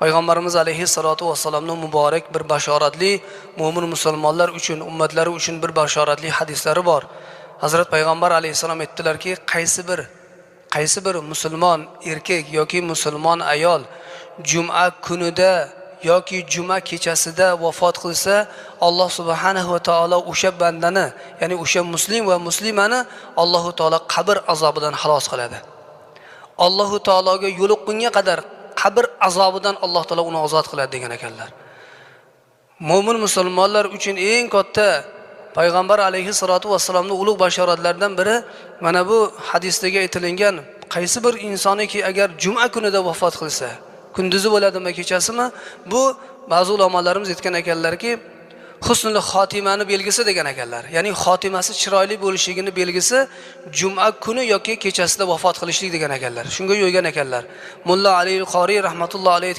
Payg'ambarimiz alayhissalatu vassalamning muborak bir bashoratli mo'min musulmonlar uchun, ummatlari uchun bir bashoratli hadislari bor. Hazrat Payg'ambar alayhissalom aytdilarki, qaysi bir musulmon erkak yoki musulmon ayol juma kunida yoki juma kechasida vafot qilsa, Alloh subhanahu va taolo o'sha bandani, ya'ni o'sha muslim va muslimani Alloh taolo qabr azobidan xalos qiladi. Alloh taologa yo'liqqunga qadar qabr azobidan Alloh taolo uni ozod qiladi degan ekanlar. Mo'min musulmonlar uchun eng katta Payg'ambar alayhissalatu vassalamning ulug' bashoratlaridan biri mana bu hadisdagi aytilgan qaysi bir insoniki agar juma kunida vafot qilsa, kunduzi bo'ladimi, kechasimi, bu ba'zi ulamolarimiz aytgan ekanlarki, husnul xotimani belgisi degan ekanlar. Ya'ni xotimasi chiroyli bo'lishligini belgisi juma kuni yoki kechasida vafot qilishlik degan ekanlar. Shunga yo'ygan ekanlar. Mulla Ali al-Qori rahmatullohi alayhi